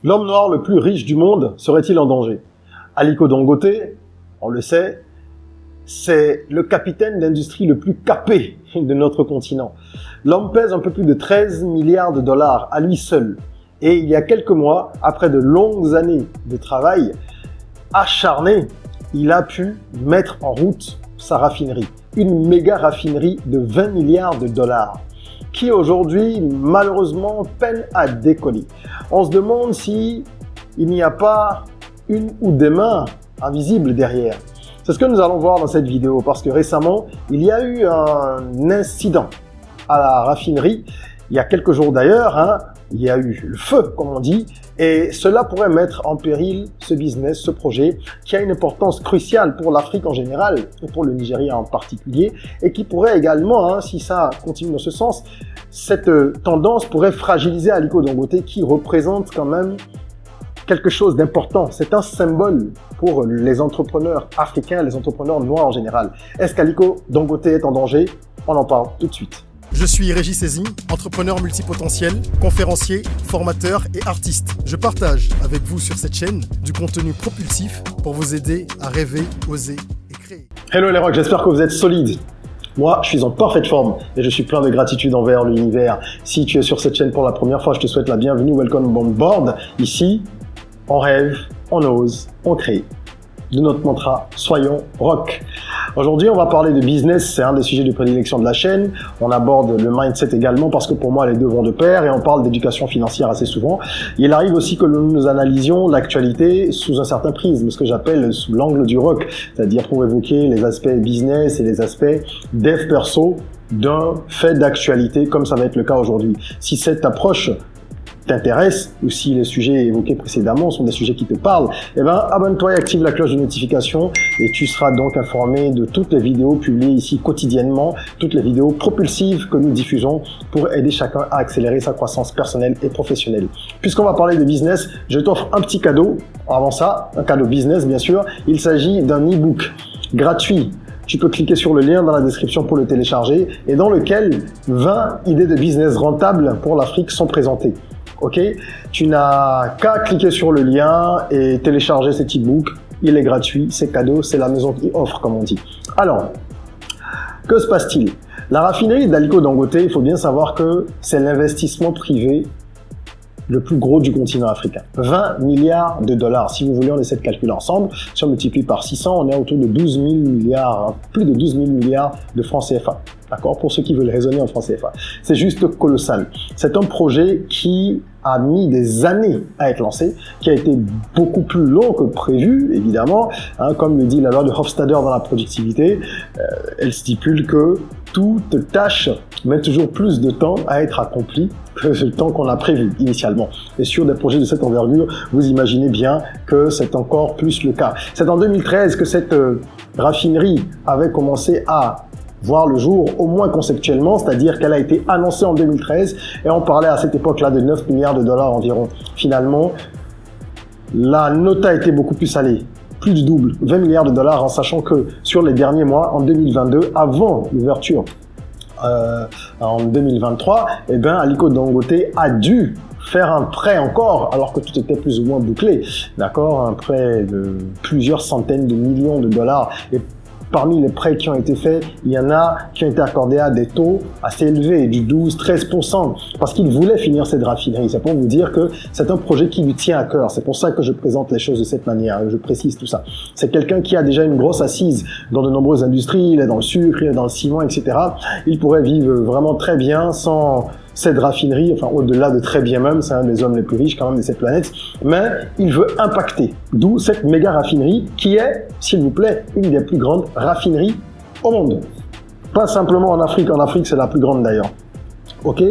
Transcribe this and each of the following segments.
L'homme noir le plus riche du monde serait-il en danger? Aliko Dangote, on le sait, c'est le capitaine d'industrie le plus capé de notre continent. L'homme pèse un peu plus de 13 milliards de dollars à lui seul. Et il y a quelques mois, après de longues années de travail acharné, il a pu mettre en route sa raffinerie. Une méga raffinerie de 20 milliards de dollars qui aujourd'hui, malheureusement, peine à décoller. On se demande si il n'y a pas une ou des mains invisibles derrière. C'est ce que nous allons voir dans cette vidéo parce que récemment, il y a eu un incident à la raffinerie. Il y a quelques jours d'ailleurs, il y a eu le feu, comme on dit, et cela pourrait mettre en péril ce business, ce projet, qui a une importance cruciale pour l'Afrique en général, et pour le Nigeria en particulier, et qui pourrait également, si ça continue dans ce sens, cette tendance pourrait fragiliser Aliko Dangote, qui représente quand même quelque chose d'important. C'est un symbole pour les entrepreneurs africains, les entrepreneurs noirs en général. Est-ce qu'Aliko Dangote est en danger? On en parle tout de suite. Je suis Régis Sezin, entrepreneur multipotentiel, conférencier, formateur et artiste. Je partage avec vous sur cette chaîne du contenu propulsif pour vous aider à rêver, oser et créer. Hello les rocks, j'espère que vous êtes solides. Moi, je suis en parfaite forme et je suis plein de gratitude envers l'univers. Si tu es sur cette chaîne pour la première fois, je te souhaite la bienvenue. Welcome on board. Ici, on rêve, on ose, on crée. De notre mantra, soyons rock. Aujourd'hui, on va parler de business, c'est un des sujets de prédilection de la chaîne. On aborde le mindset également parce que pour moi, les deux vont de pair et on parle d'éducation financière assez souvent. Il arrive aussi que nous analysions l'actualité sous un certain prisme, ce que j'appelle sous l'angle du rock, c'est-à-dire pour évoquer les aspects business et les aspects dev perso d'un fait d'actualité comme ça va être le cas aujourd'hui. Si cette approche t'intéresse ou si les sujets évoqués précédemment sont des sujets qui te parlent, abonne-toi et active la cloche de notification et tu seras donc informé de toutes les vidéos publiées ici quotidiennement, toutes les vidéos propulsives que nous diffusons pour aider chacun à accélérer sa croissance personnelle et professionnelle. Puisqu'on va parler de business, je t'offre un petit cadeau. Avant ça, un cadeau business bien sûr. Il s'agit d'un e-book gratuit. Tu peux cliquer sur le lien dans la description pour le télécharger et dans lequel 20 idées de business rentables pour l'Afrique sont présentées. Ok, tu n'as qu'à cliquer sur le lien et télécharger cet e-book. Il est gratuit, c'est cadeau, c'est la maison qui offre, comme on dit. Alors, que se passe-t-il? La raffinerie d'Aliko Dangote, il faut bien savoir que c'est l'investissement privé le plus gros du continent africain. 20 milliards de dollars. Si vous voulez, on essaie de calculer ensemble. Si on multiplie par 600, on est autour de 12 000 milliards, plus de 12 000 milliards de francs CFA. D'accord? Pour ceux qui veulent raisonner en francs CFA. C'est juste colossal. C'est un projet qui a mis des années à être lancé, qui a été beaucoup plus long que prévu, évidemment. Comme le dit la loi de Hofstadter dans la productivité, elle stipule que toute tâche met toujours plus de temps à être accomplie que le temps qu'on a prévu initialement. Et sur des projets de cette envergure, vous imaginez bien que c'est encore plus le cas. C'est en 2013 que cette raffinerie avait commencé à voir le jour, au moins conceptuellement, c'est-à-dire qu'elle a été annoncée en 2013 et on parlait à cette époque-là de 9 milliards de dollars environ. Finalement, la note a été beaucoup plus salée, plus du double, 20 milliards de dollars, en sachant que sur les derniers mois, en 2022, avant l'ouverture en 2023, Aliko Dangote a dû faire un prêt encore, alors que tout était plus ou moins bouclé, d'accord, un prêt de plusieurs centaines de millions de dollars. Et parmi les prêts qui ont été faits, il y en a qui ont été accordés à des taux assez élevés, du 12-13%, parce qu'il voulait finir cette raffinerie. C'est pour vous dire que c'est un projet qui lui tient à cœur. C'est pour ça que je présente les choses de cette manière, je précise tout ça. C'est quelqu'un qui a déjà une grosse assise dans de nombreuses industries, il est dans le sucre, il est dans le ciment, etc. Il pourrait vivre vraiment très bien sans cette raffinerie, enfin au-delà de très bien même, c'est un des hommes les plus riches quand même de cette planète, mais il veut impacter. D'où cette méga raffinerie qui est, s'il vous plaît, une des plus grandes raffineries au monde. Pas simplement en Afrique c'est la plus grande d'ailleurs. Ok?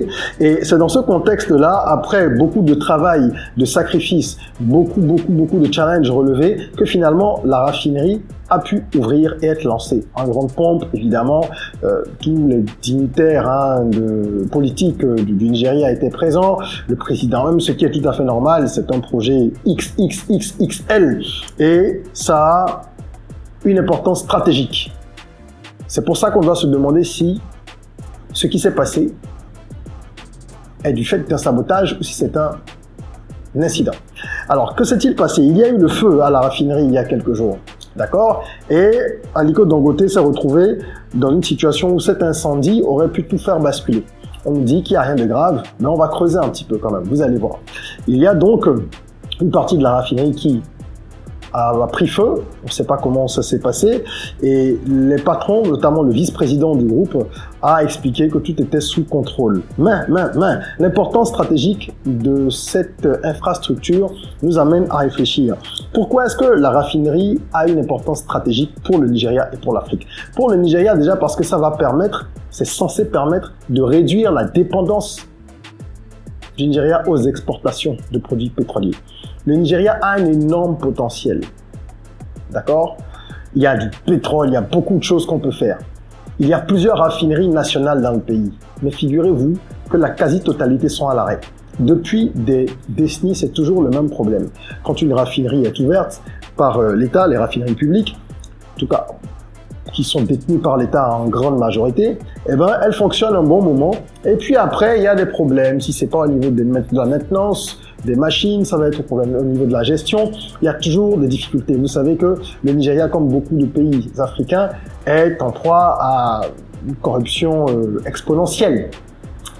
Et c'est dans ce contexte-là, après beaucoup de travail, de sacrifices, beaucoup de challenges relevés, que finalement la raffinerie a pu ouvrir et être lancée. En grande pompe, évidemment, tous les dignitaires politiques du Nigeria étaient présents, le président même, ce qui est tout à fait normal, c'est un projet XXXXL et ça a une importance stratégique. C'est pour ça qu'on doit se demander si ce qui s'est passé est du fait d'un sabotage ou si c'est un incident. Alors, que s'est-il passé? Il y a eu le feu à la raffinerie il y a quelques jours, d'accord? Et Aliko Dangote s'est retrouvé dans une situation où cet incendie aurait pu tout faire basculer. On nous dit qu'il n'y a rien de grave, mais on va creuser un petit peu quand même, vous allez voir. Il y a donc une partie de la raffinerie qui a pris feu, on ne sait pas comment ça s'est passé, et les patrons, notamment le vice-président du groupe, a expliqué que tout était sous contrôle. Mais, l'importance stratégique de cette infrastructure nous amène à réfléchir. Pourquoi est-ce que la raffinerie a une importance stratégique pour le Nigeria et pour l'Afrique? Pour le Nigeria, déjà parce que ça va permettre, c'est censé permettre de réduire la dépendance du Nigeria aux exportations de produits pétroliers. Le Nigeria a un énorme potentiel, d'accord? Il y a du pétrole, il y a beaucoup de choses qu'on peut faire. Il y a plusieurs raffineries nationales dans le pays, mais figurez-vous que la quasi-totalité sont à l'arrêt. Depuis des décennies, c'est toujours le même problème. Quand une raffinerie est ouverte par l'État, les raffineries publiques, en tout cas qui sont détenues par l'État en grande majorité, eh ben, elles fonctionnent un bon moment. Et puis après, il y a des problèmes. Si c'est pas au niveau de la maintenance des machines, ça va être au problème au niveau de la gestion. Il y a toujours des difficultés. Vous savez que le Nigeria, comme beaucoup de pays africains, est en proie à une corruption exponentielle.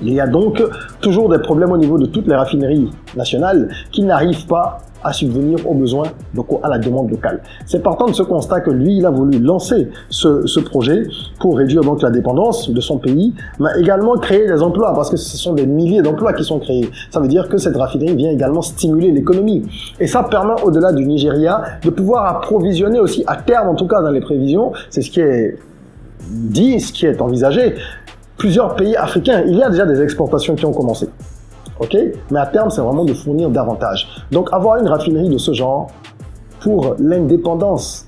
Il y a donc toujours des problèmes au niveau de toutes les raffineries nationales qui n'arrivent pas à subvenir aux besoins locaux, à la demande locale. C'est partant de ce constat que lui, il a voulu lancer ce projet pour réduire donc la dépendance de son pays, mais également créer des emplois, parce que ce sont des milliers d'emplois qui sont créés. Ça veut dire que cette raffinerie vient également stimuler l'économie. Et ça permet, au-delà du Nigeria, de pouvoir approvisionner aussi, à terme en tout cas dans les prévisions, c'est ce qui est dit, ce qui est envisagé, plusieurs pays africains. Il y a déjà des exportations qui ont commencé. Ok, mais à terme, c'est vraiment de fournir davantage. Donc, avoir une raffinerie de ce genre pour l'indépendance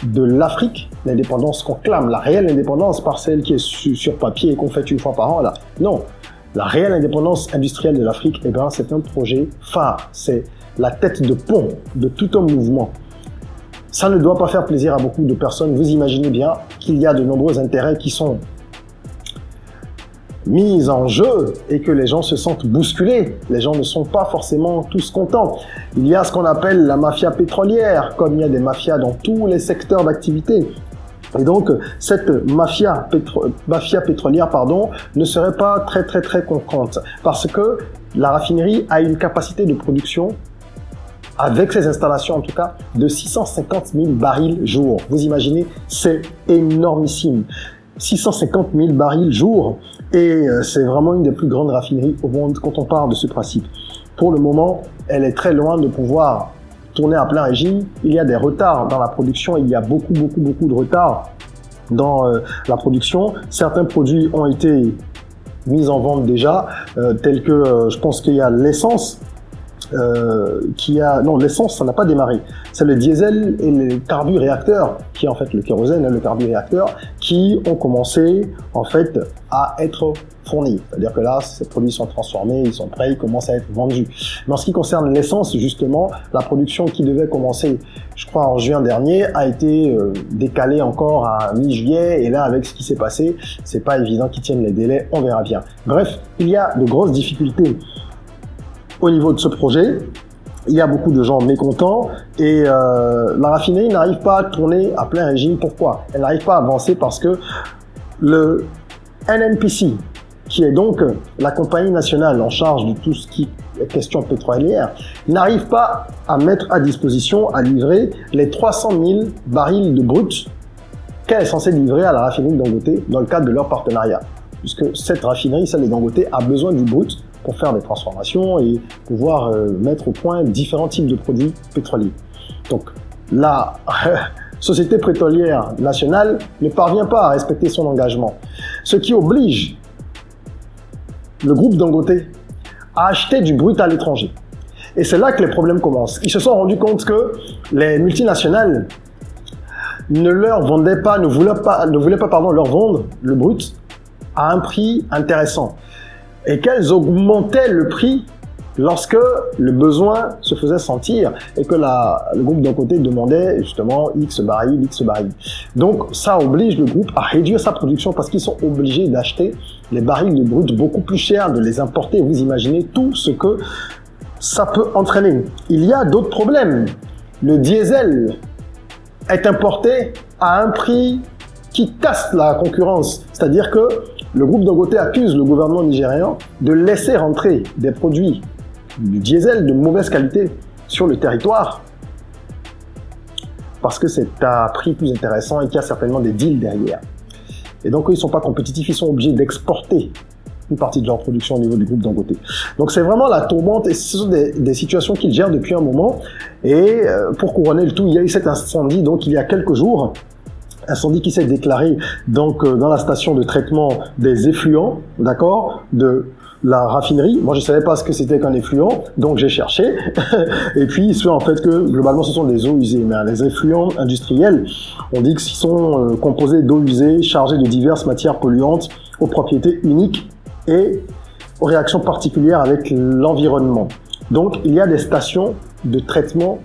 de l'Afrique, l'indépendance qu'on clame, la réelle indépendance par celle qui est sur papier et qu'on fait une fois par an, là. Non, la réelle indépendance industrielle de l'Afrique, eh ben, c'est un projet phare. C'est la tête de pont de tout un mouvement. Ça ne doit pas faire plaisir à beaucoup de personnes. Vous imaginez bien qu'il y a de nombreux intérêts qui sont mise en jeu et que les gens se sentent bousculés. Les gens ne sont pas forcément tous contents. Il y a ce qu'on appelle la mafia pétrolière, comme il y a des mafias dans tous les secteurs d'activité. Et donc, cette mafia pétrolière, ne serait pas très contente parce que la raffinerie a une capacité de production, avec ses installations en tout cas, de 650 000 barils jour. Vous imaginez, c'est énormissime. 650 000 barils jour, et c'est vraiment une des plus grandes raffineries au monde quand on parle de ce principe. Pour le moment, elle est très loin de pouvoir tourner à plein régime. Il y a des retards dans la production, il y a beaucoup de retards dans la production. Certains produits ont été mis en vente déjà, tels que, je pense qu'il y a l'essence, non, l'essence, ça n'a pas démarré. C'est le diesel et le carburéacteur, qui est en fait le kérosène et le carburéacteur, qui ont commencé en fait à être fournis. C'est-à-dire que là, ces produits sont transformés, ils sont prêts, ils commencent à être vendus. Mais en ce qui concerne l'essence, justement, la production qui devait commencer, je crois, en juin dernier, a été décalée encore à mi-juillet. Et là, avec ce qui s'est passé, c'est pas évident qu'ils tiennent les délais, on verra bien. Bref, il y a de grosses difficultés au niveau de ce projet. Il y a beaucoup de gens mécontents et la raffinerie n'arrive pas à tourner à plein régime. Pourquoi? Elle n'arrive pas à avancer parce que le NNPC, qui est donc la compagnie nationale en charge de tout ce qui est question pétrolière, n'arrive pas à mettre à disposition, à livrer les 300 000 barils de brut qu'elle est censée livrer à la raffinerie de Dangote dans le cadre de leur partenariat. Puisque cette raffinerie, celle de Dangote, a besoin du brut pour faire des transformations et pouvoir mettre au point différents types de produits pétroliers. Donc, la Société pétrolière nationale ne parvient pas à respecter son engagement, ce qui oblige le groupe Dangote à acheter du brut à l'étranger. Et c'est là que les problèmes commencent. Ils se sont rendus compte que les multinationales ne voulaient pas leur vendre le brut à un prix intéressant, et qu'elles augmentaient le prix lorsque le besoin se faisait sentir et que le groupe d'un côté demandait justement X barils. Donc ça oblige le groupe à réduire sa production parce qu'ils sont obligés d'acheter les barils de brut beaucoup plus chers, de les importer. Vous imaginez tout ce que ça peut entraîner. Il y a d'autres problèmes. Le diesel est importé à un prix qui casse la concurrence. C'est-à-dire que le groupe Dangote accuse le gouvernement nigérian de laisser rentrer des produits du diesel de mauvaise qualité sur le territoire parce que c'est à prix plus intéressant et qu'il y a certainement des deals derrière. Et donc, ils ne sont pas compétitifs, ils sont obligés d'exporter une partie de leur production au niveau du groupe Dangote. Donc, c'est vraiment la tourmente et ce sont des situations qu'ils gèrent depuis un moment. Et pour couronner le tout, il y a eu cet incendie, donc il y a quelques jours, incendie qui s'est déclaré donc dans la station de traitement des effluents, d'accord, de la raffinerie. Moi, je savais pas ce que c'était qu'un effluent, donc j'ai cherché. Et puis, il se fait en fait que, globalement, ce sont des eaux usées. Mais les effluents industriels, on dit qu'ils sont composés d'eau usée, chargés de diverses matières polluantes, aux propriétés uniques et aux réactions particulières avec l'environnement. Donc, il y a des stations de traitement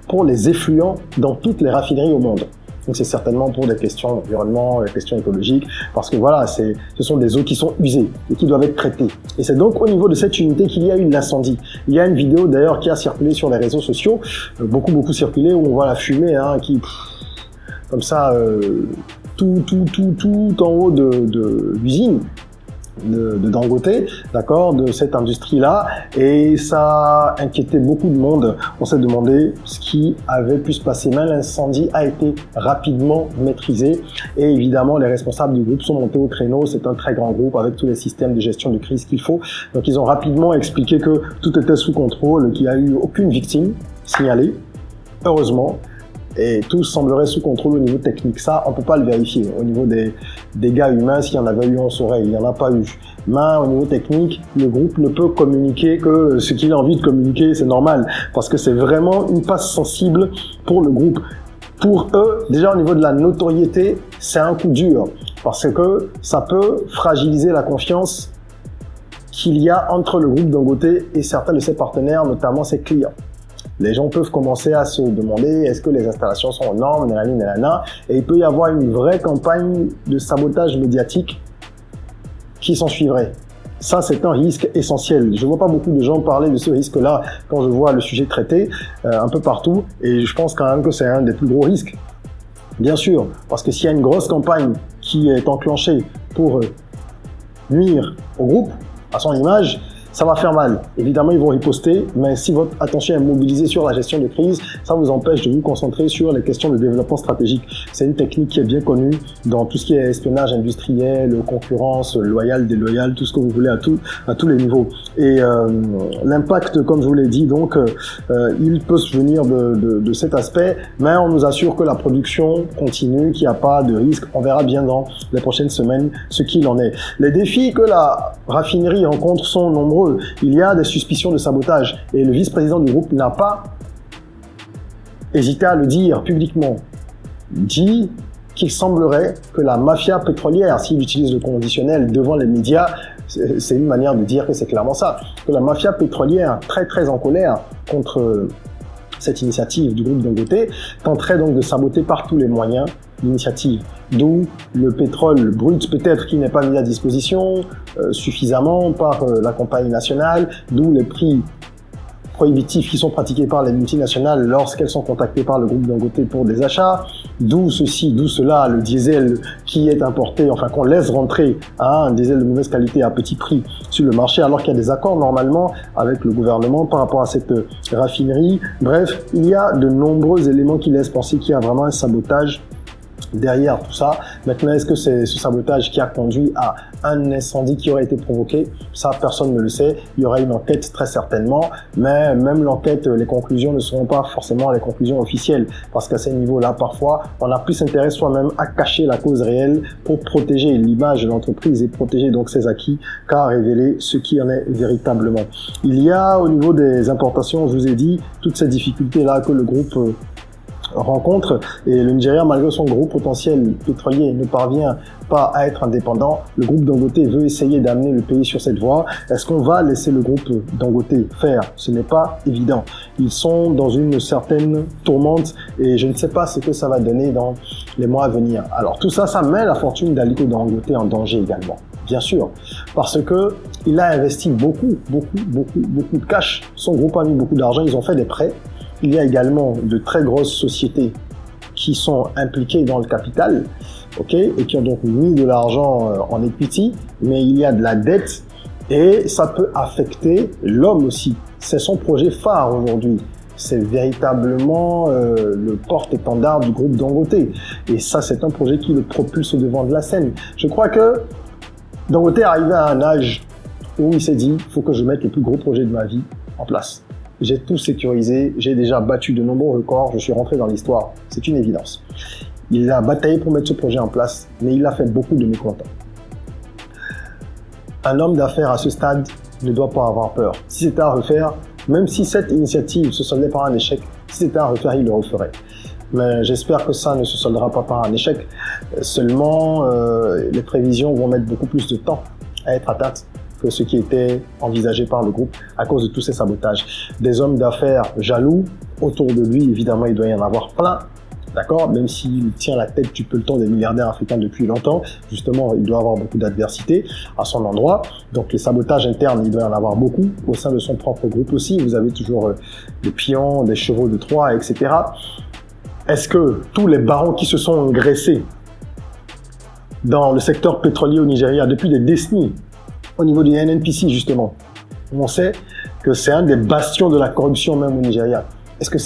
pour les effluents dans toutes les raffineries au monde. Donc c'est certainement pour des questions d'environnement, des questions écologiques, parce que voilà, ce sont des eaux qui sont usées et qui doivent être traitées. Et c'est donc au niveau de cette unité qu'il y a eu l'incendie. Il y a une vidéo d'ailleurs qui a circulé sur les réseaux sociaux, beaucoup circulé, où on voit la fumée qui, comme ça, tout en haut de l'usine de Dangote, d'accord, de cette industrie-là, et ça a inquiété beaucoup de monde. On s'est demandé ce qui avait pu se passer, mais l'incendie a été rapidement maîtrisé, et évidemment les responsables du groupe sont montés au créneau. C'est un très grand groupe avec tous les systèmes de gestion de crise qu'il faut, donc ils ont rapidement expliqué que tout était sous contrôle, qu'il n'y a eu aucune victime signalée, heureusement. Et tout semblerait sous contrôle au niveau technique. Ça, on peut pas le vérifier. Au niveau des dégâts humains, s'il y en avait eu, on saurait. Il n'y en a pas eu. Mais au niveau technique, le groupe ne peut communiquer que ce qu'il a envie de communiquer. C'est normal. Parce que c'est vraiment une passe sensible pour le groupe. Pour eux, déjà au niveau de la notoriété, c'est un coup dur. Parce que ça peut fragiliser la confiance qu'il y a entre le groupe Dangote et certains de ses partenaires, notamment ses clients. Les gens peuvent commencer à se demander est-ce que les installations sont aux normes, nanana, et il peut y avoir une vraie campagne de sabotage médiatique qui s'en suivrait. Ça, c'est un risque essentiel. Je vois pas beaucoup de gens parler de ce risque-là quand je vois le sujet traité un peu partout, et je pense quand même que c'est un des plus gros risques. Bien sûr, parce que s'il y a une grosse campagne qui est enclenchée pour nuire au groupe, à son image, ça va faire mal. Évidemment, ils vont riposter, mais si votre attention est mobilisée sur la gestion de crise, ça vous empêche de vous concentrer sur les questions de développement stratégique. C'est une technique qui est bien connue dans tout ce qui est espionnage industriel, concurrence, loyale, déloyale, tout ce que vous voulez à tous les niveaux. Et l'impact, comme je vous l'ai dit, donc, il peut se venir de cet aspect, mais on nous assure que la production continue, qu'il n'y a pas de risque. On verra bien dans les prochaines semaines ce qu'il en est. Les défis que la raffinerie rencontre sont nombreux. Il y a des suspicions de sabotage et le vice-président du groupe n'a pas hésité à le dire publiquement. Il dit qu'il semblerait que la mafia pétrolière, s'il utilise le conditionnel devant les médias, c'est une manière de dire que c'est clairement ça, que la mafia pétrolière, très en colère contre cette initiative du groupe Dangote, tenterait donc de saboter par tous les moyens l'initiative. D'où le pétrole brut peut-être qui n'est pas mis à disposition suffisamment par la compagnie nationale, d'où les prix prohibitifs qui sont pratiqués par les multinationales lorsqu'elles sont contactées par le groupe Dangote pour des achats, d'où ceci, d'où cela, le diesel qui est importé, enfin qu'on laisse rentrer un diesel de mauvaise qualité à petit prix sur le marché alors qu'il y a des accords normalement avec le gouvernement par rapport à cette raffinerie. Bref, il y a de nombreux éléments qui laissent penser qu'il y a vraiment un sabotage derrière tout ça. Maintenant, est-ce que c'est ce sabotage qui a conduit à un incendie qui aurait été provoqué? Ça, personne ne le sait. Il y aura une enquête très certainement, mais même l'enquête, les conclusions ne seront pas forcément les conclusions officielles, parce qu'à ces niveaux-là, parfois, on a plus intérêt soi-même à cacher la cause réelle pour protéger l'image de l'entreprise et protéger donc ses acquis qu'à révéler ce qui en est véritablement. Il y a au niveau des importations, je vous ai dit, toutes ces difficultés-là que le groupe rencontre, et le Nigeria, malgré son gros potentiel pétrolier, ne parvient pas à être indépendant. Le groupe Dangote veut essayer d'amener le pays sur cette voie. Est-ce qu'on va laisser le groupe Dangote faire? Ce n'est pas évident. Ils sont dans une certaine tourmente et je ne sais pas ce que ça va donner dans les mois à venir. Alors tout ça, ça met la fortune d'Aliko Dangote en danger également. Bien sûr, parce que il a investi beaucoup de cash. Son groupe a mis beaucoup d'argent, ils ont fait des prêts. Il y a également de très grosses sociétés qui sont impliquées dans le capital, ok, et qui ont donc mis de l'argent en equity, mais il y a de la dette et ça peut affecter l'homme aussi. C'est son projet phare aujourd'hui. C'est véritablement le porte-étendard du groupe Dangote. Et ça, c'est un projet qui le propulse au devant de la scène. Je crois que Dangote est arrivé à un âge où il s'est dit, il faut que je mette le plus gros projet de ma vie en place. J'ai tout sécurisé, j'ai déjà battu de nombreux records, je suis rentré dans l'histoire. C'est une évidence. Il a bataillé pour mettre ce projet en place, mais il a fait beaucoup de mécontents. Un homme d'affaires à ce stade ne doit pas avoir peur. Si c'était à refaire, même si cette initiative se soldait par un échec, si c'était à refaire, il le referait. Mais j'espère que ça ne se soldera pas par un échec. Seulement, les prévisions vont mettre beaucoup plus de temps à être atteintes que ce qui était envisagé par le groupe à cause de tous ces sabotages. Des hommes d'affaires jaloux, autour de lui, évidemment, il doit y en avoir plein. D'accord? Même s'il tient la tête du peloton des milliardaires africains depuis longtemps, justement, il doit avoir beaucoup d'adversité à son endroit. Donc, les sabotages internes, il doit y en avoir beaucoup. Au sein de son propre groupe aussi, vous avez toujours des pions, des chevaux de Troie, etc. Est-ce que tous les barons qui se sont engraissés dans le secteur pétrolier au Nigeria depuis des décennies, au niveau du NNPC justement, on sait que c'est un des bastions de la corruption même au Nigeria. Est-ce que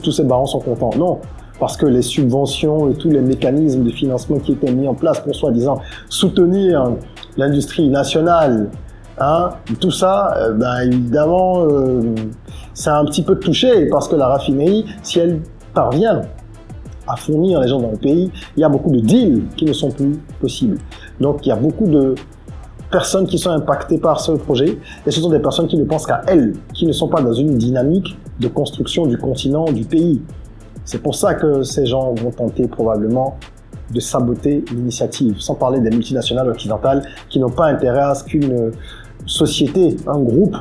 tous ces barons sont contents? Non, parce que les subventions et tous les mécanismes de financement qui étaient mis en place pour soi-disant soutenir l'industrie nationale, hein, tout ça, évidemment, c'est un petit peu touché parce que la raffinerie, si elle parvient à fournir les gens dans le pays, il y a beaucoup de deals qui ne sont plus possibles. Donc il y a beaucoup de personnes qui sont impactées par ce projet et ce sont des personnes qui ne pensent qu'à elles, qui ne sont pas dans une dynamique de construction du continent, du pays. C'est pour ça que ces gens vont tenter probablement de saboter l'initiative, sans parler des multinationales occidentales qui n'ont pas intérêt à ce qu'une société, un groupe,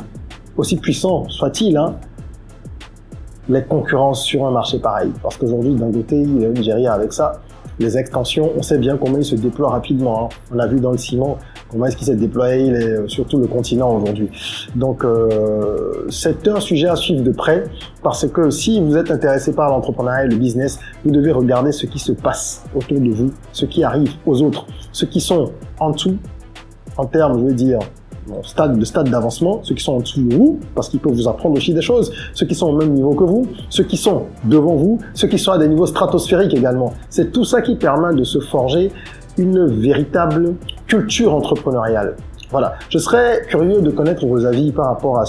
aussi puissant soit-il, hein, les concurrences sur un marché pareil. Parce qu'aujourd'hui, Dangote, il est au Nigeria avec ça. Les extensions, on sait bien comment ils se déploient rapidement. Hein. On a vu dans le ciment comment est-ce qu'il s'est déployé sur tout le continent aujourd'hui. Donc, c'est un sujet à suivre de près parce que si vous êtes intéressé par l'entrepreneuriat et le business, vous devez regarder ce qui se passe autour de vous, ce qui arrive aux autres, ceux qui sont en dessous, en termes, je veux dire, stade d'avancement, ceux qui sont en dessous de vous, parce qu'ils peuvent vous apprendre aussi des choses, ceux qui sont au même niveau que vous, ceux qui sont devant vous, ceux qui sont à des niveaux stratosphériques également. C'est tout ça qui permet de se forger une véritable culture entrepreneuriale. Voilà. Je serais curieux de connaître vos avis par rapport à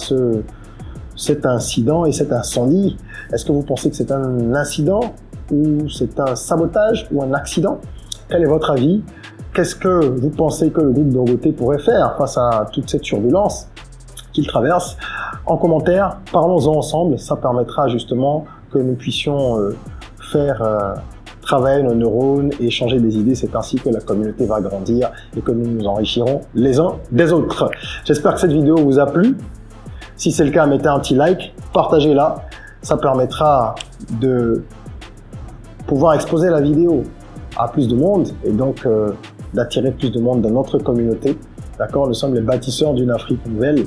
cet incident et cet incendie. Est-ce que vous pensez que c'est un incident ou c'est un sabotage ou un accident? Quel est votre avis? Qu'est-ce que vous pensez que le groupe Dangote pourrait faire face à toute cette turbulence qu'il traverse? En commentaire, parlons-en ensemble. Ça permettra justement que nous puissions faire travailler nos neurones et échanger des idées. C'est ainsi que la communauté va grandir et que nous nous enrichirons les uns des autres. J'espère que cette vidéo vous a plu. Si c'est le cas, mettez un petit like, partagez-la. Ça permettra de pouvoir exposer la vidéo à plus de monde et donc d'attirer plus de monde dans notre communauté. D'accord? Nous sommes les bâtisseurs d'une Afrique nouvelle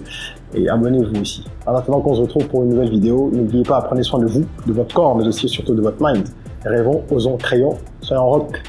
et abonnez-vous aussi. En attendant qu'on se retrouve pour une nouvelle vidéo, n'oubliez pas, prenez soin de vous, de votre corps, mais aussi surtout de votre mind. Rêvons, osons, créons, soyons rock.